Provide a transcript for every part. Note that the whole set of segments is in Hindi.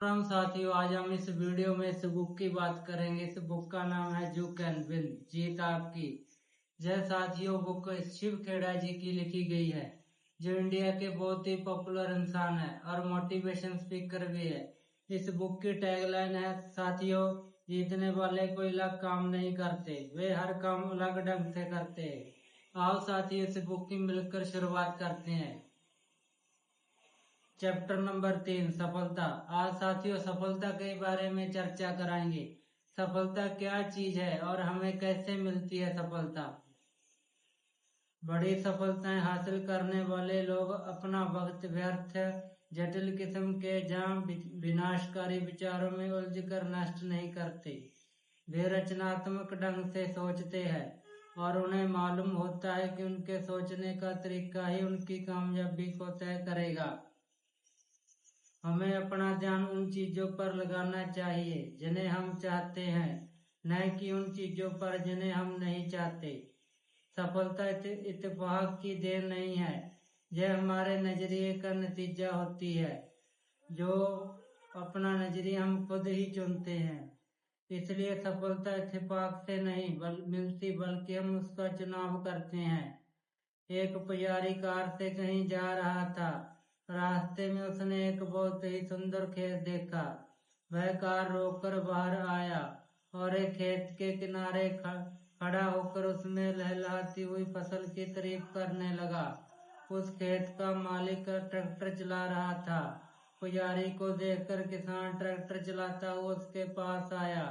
राम साथियों, आज हम इस वीडियो में इस बुक की बात करेंगे। इस बुक का नाम है यू कैन विन, जीत आपकी। यह साथियों बुक शिव खेड़ा जी की लिखी गई है, जो इंडिया के बहुत ही पॉपुलर इंसान है और मोटिवेशन स्पीकर भी है। इस बुक की टैगलाइन है साथियों, जीतने वाले कोई अलग काम नहीं करते, वे हर काम अलग ढंग से करते हैं। आओ साथियों, इस बुक की मिलकर शुरुआत करते हैं। चैप्टर नंबर 3, सफलता। आज साथियों सफलता के बारे में चर्चा कराएंगे। सफलता क्या चीज है और हमें कैसे मिलती है सफलता। बड़ी सफलताएं हासिल करने वाले लोग अपना वक्त व्यर्थ जटिल किस्म के जहां विनाशकारी विचारों में उलझकर नष्ट नहीं करते। वे रचनात्मक ढंग से सोचते हैं और उन्हें मालूम होता है कि उनके सोचने का तरीका ही उनकी कामयाबी को तय करेगा। हमें अपना ध्यान उन चीजों पर लगाना चाहिए जिन्हें हम चाहते हैं, न कि उन चीजों पर जिन्हें हम नहीं चाहते। सफलता इत्तेफाक की देन नहीं है, यह हमारे नजरिए का नतीजा होती है। जो अपना नजरिया हम खुद ही चुनते हैं, इसलिए सफलता इत्तेफाक से नहीं मिलती, बल्कि हम उसका चुनाव करते हैं। एक पुजारी कार से कहीं जा रहा था। रास्ते में उसने एक बहुत ही सुंदर खेत देखा। वह कार रोककर बाहर आया और एक खेत के किनारे खड़ा होकर उसमें लहलहाती हुई फसल की तारीफ करने लगा। उस खेत का मालिक ट्रैक्टर चला रहा था। पुजारी को देखकर किसान ट्रैक्टर चलाता हुआ उसके पास आया।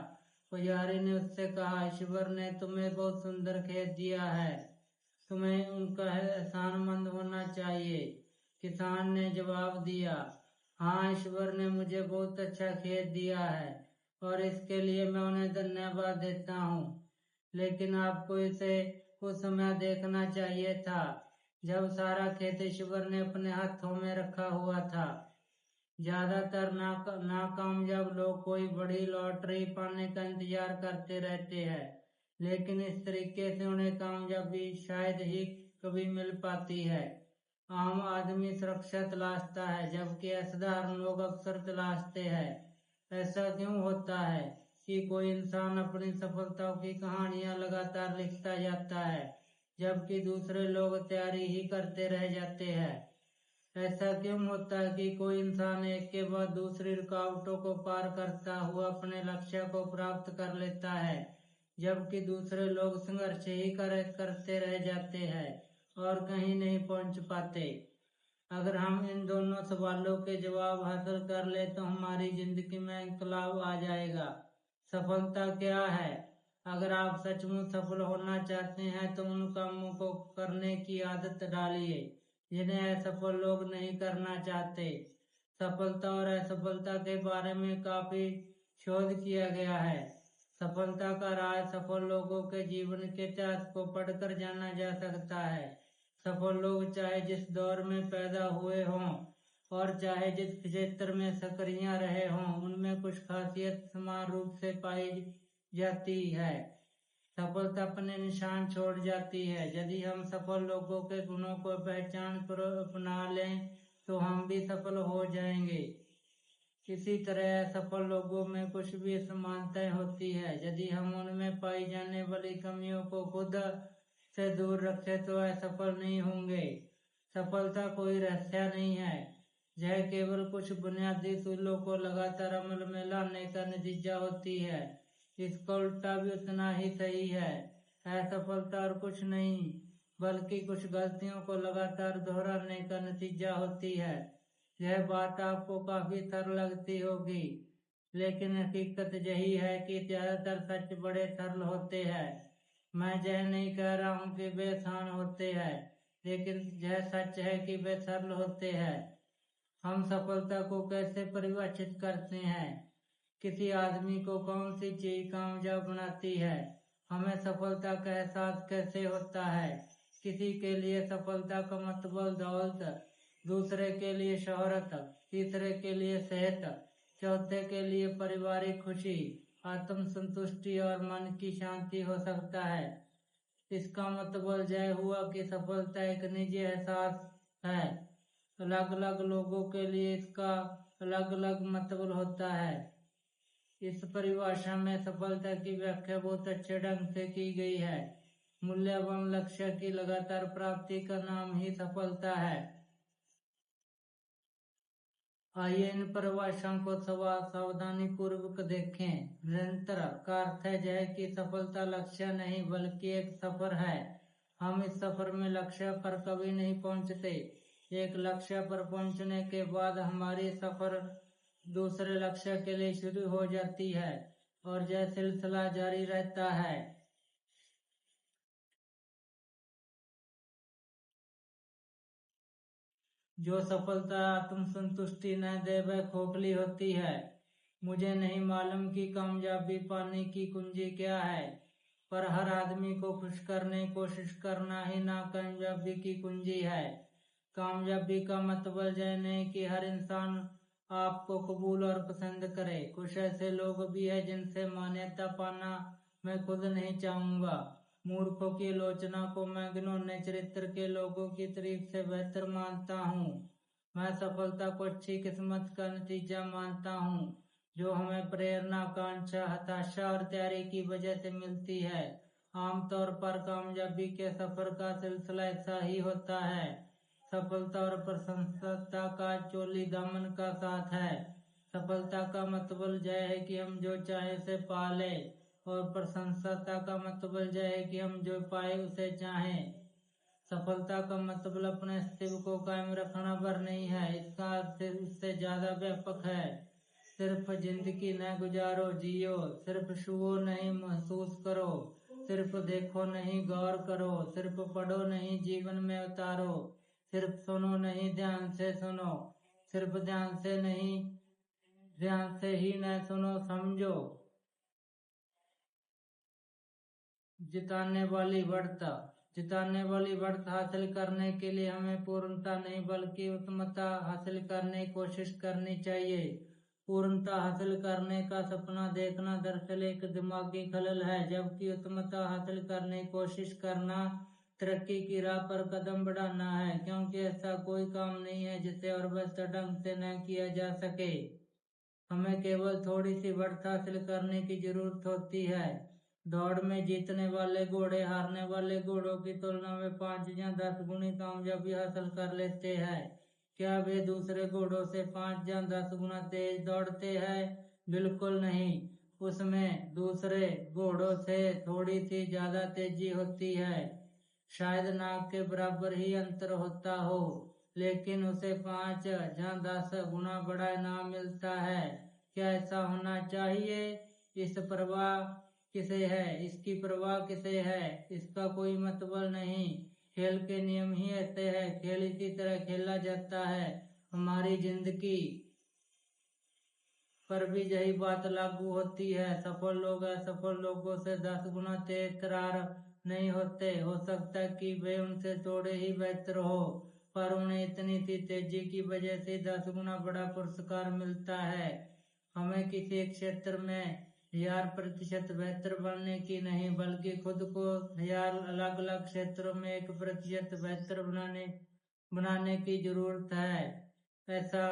पुजारी ने उससे कहा, ईश्वर ने तुम्हें बहुत सुंदर खेत दिया है, तुम्हें उनका एहसानमंद होना चाहिए। किसान ने जवाब दिया, हाँ, ईश्वर ने मुझे बहुत अच्छा खेत दिया है और इसके लिए मैं उन्हें धन्यवाद देता हूँ। लेकिन आपको इसे उस समय देखना चाहिए था जब सारा खेत ईश्वर ने अपने हाथों में रखा हुआ था। ज्यादातर नाकामयाब लोग कोई बड़ी लॉटरी पाने का इंतजार करते रहते हैं, लेकिन इस तरीके से उन्हें कामयाबी शायद ही कभी मिल पाती है। आम आदमी सुरक्षा तलाशता है, जबकि असाधारण लोग अक्सर तलाशते हैं। ऐसा क्यों होता है कि कोई इंसान अपनी सफलताओं की कहानियां लगातार लिखता जाता है, जबकि दूसरे लोग तैयारी ही करते रह जाते हैं। ऐसा क्यों होता है कि कोई इंसान एक के बाद दूसरी रुकावटों को पार करता हुआ अपने लक्ष्य को प्राप्त कर लेता है, जबकि दूसरे लोग संघर्ष ही करते रह जाते हैं और कहीं नहीं पहुंच पाते। अगर हम इन दोनों सवालों के जवाब हासिल कर ले तो हमारी जिंदगी में इंकलाब आ जाएगा। सफलता क्या है? अगर आप सचमुच सफल होना चाहते हैं तो उन कामों को करने की आदत डालिए जिन्हें असफल लोग नहीं करना चाहते। सफलता और असफलता के बारे में काफी शोध किया गया है। सफलता का राज सफल लोगों के जीवन के इतिहास को पढ़कर जाना जा सकता है। सफल लोग चाहे जिस दौर में पैदा हुए हों और चाहे जिस क्षेत्र में सक्रिय रहे हों, उनमें कुछ खासियत समान रूप से पाई जाती है। सफलता अपने निशान छोड़ जाती है। यदि हम सफल लोगों के गुणों को पहचान कर अपना लें तो हम भी सफल हो जाएंगे। इसी तरह सफल लोगों में कुछ भी समानताएं होती है। यदि हम उनमें पाई जाने वाली कमियों को खुद से दूर रखें तो असफल नहीं होंगे। सफलता कोई रहस्य नहीं है, यह केवल कुछ बुनियादी उसूलों को लगातार अमल में लाने का नतीजा होती है। इसका उल्टा भी उतना ही सही है। असफलता और कुछ नहीं बल्कि कुछ गलतियों को लगातार दोहराने का नतीजा होती है। यह बात आपको काफी सरल लगती होगी, लेकिन हकीकत यही है कि ज्यादातर सच बड़े सरल होते हैं। मैं यह नहीं कह रहा हूँ कि वे आसान होते हैं, लेकिन यह सच है कि वे सरल होते हैं। हम सफलता को कैसे परिभाषित करते हैं? किसी आदमी को कौन सी चीज कामयाब बनाती है? हमें सफलता का एहसास कैसे होता है? किसी के लिए सफलता का मतलब दौलत, दूसरे के लिए शोहरत, तीसरे के लिए सेहत, चौथे के लिए पारिवारिक खुशी, आत्म संतुष्टि और मन की शांति हो सकता है। इसका मतलब यह हुआ कि सफलता एक निजी एहसास है। अलग अलग लोगों के लिए इसका अलग अलग मतलब होता है। इस परिभाषा में सफलता की व्याख्या बहुत अच्छे ढंग से की गई है। मूल्यवान लक्ष्य की लगातार प्राप्ति का नाम ही सफलता है। आइए इन परिभाषाओं को सावधानी पूर्वक देखें। निरंतर का अर्थ है यह कि सफलता लक्ष्य नहीं बल्कि एक सफर है। हम इस सफर में लक्ष्य पर कभी नहीं पहुंचते। एक लक्ष्य पर पहुंचने के बाद हमारी सफर दूसरे लक्ष्य के लिए शुरू हो जाती है और यह सिलसिला जारी रहता है। जो सफलता आत्मसंतुष्टि न दे वह खोखली होती है। मुझे नहीं मालूम कि कामयाबी पाने की कुंजी क्या है, पर हर आदमी को खुश करने की कोशिश करना ही नाकामयाबी की कुंजी है। कामयाबी का मतलब यह नहीं कि हर इंसान आपको कबूल और पसंद करे। कुछ ऐसे लोग भी हैं जिनसे मान्यता पाना मैं खुद नहीं चाहूंगा। मूर्खों की आलोचना को मैं घिनौने चरित्र के लोगों की तारीफ से बेहतर मानता हूँ। मैं सफलता को अच्छी किस्मत का नतीजा मानता हूँ जो हमें प्रेरणा, आकांक्षा, हताशा और तैयारी की वजह से मिलती है। आमतौर पर कामयाबी के सफर का सिलसिला ऐसा ही होता है। सफलता और प्रशंसा का चोली दामन का साथ है। सफलता का मतलब यह है कि हम जो चाहे उसे पा ले और प्रशंसा का मतलब यह है कि हम जो पाए उसे चाहें। सफलता का मतलब अपने अस्तित्व को कायम रखना भर नहीं है, इसका अर्थ इससे ज्यादा व्यापक है। सिर्फ जिंदगी न गुजारो, जियो। सिर्फ छुओ नहीं, महसूस करो। सिर्फ देखो नहीं, गौर करो। सिर्फ पढ़ो नहीं, जीवन में उतारो। सिर्फ सुनो नहीं, ध्यान से सुनो। सिर्फ ध्यान से नहीं, ध्यान से ही न सुनो, समझो। जिताने वाली बढ़त हासिल करने के लिए हमें पूर्णता नहीं बल्कि उत्तमता हासिल करने की कोशिश करनी चाहिए। पूर्णता हासिल करने का सपना देखना दरअसल एक दिमागी खलल है, जबकि उत्तमता हासिल करने की कोशिश करना तरक्की की राह पर कदम बढ़ाना है, क्योंकि ऐसा कोई काम नहीं है जिसे और बेहतर ढंग से न किया जा सके। हमें केवल थोड़ी सी बढ़त हासिल करने की जरूरत होती है। दौड़ में जीतने वाले घोड़े हारने वाले घोड़ों की तुलना में 5 या 10 गुनी कामयाबी हासिल कर लेते हैं। क्या वे दूसरे घोड़ों से 5 या 10 गुना तेज दौड़ते हैं? बिल्कुल नहीं। उसमें दूसरे घोड़ों से थोड़ी सी ज्यादा तेजी होती है। शायद नाक के बराबर ही अंतर होता हो, लेकिन उसे 5 या 10 गुना बड़ा इनाम मिलता है। क्या ऐसा होना चाहिए? इसकी परवाह किसे है? इसका कोई मतलब नहीं। खेल के नियम ही ऐसे है, खेल इसी तरह खेला जाता है। हमारी जिंदगी पर भी यही बात लागू होती है। सफल लोग असफल लोगों से 10 गुना तेज तर्रार नहीं होते। हो सकता है कि वे उनसे थोड़े ही बेहतर हो, पर उन्हें इतनी सी तेजी की वजह से 10 गुना बड़ा पुरस्कार मिलता है। हमें किसी क्षेत्र में 1000% बेहतर बनने की नहीं बल्कि खुद को 1000 अलग अलग क्षेत्रों में 1% बेहतर बनाने की जरूरत है। ऐसा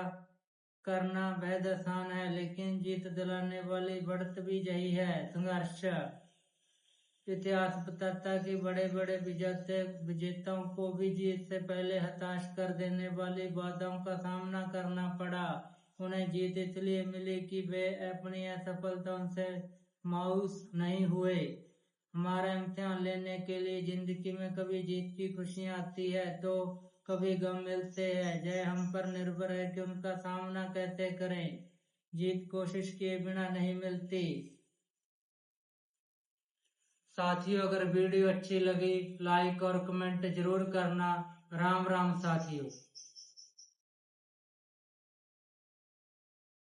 करना बेहद आसान है, लेकिन जीत दिलाने वाली बढ़त भी यही है, संघर्ष। इतिहास बताता है कि बड़े बड़े विजेताओं को भी जीत से पहले हताश कर देने वाली बाधाओं का सामना करना पड़ा। उन्हें जीत इसलिए मिली कि वे अपनी असफलताओं से मायूस नहीं हुए। हमारा इम्तिहान लेने के लिए जिंदगी में कभी जीत की खुशियां आती है तो कभी गम मिलते हैं। यह हम पर निर्भर है कि उनका सामना कैसे करें। जीत कोशिश किए बिना नहीं मिलती। साथियों, अगर वीडियो अच्छी लगी लाइक और कमेंट जरूर करना। राम राम साथियों।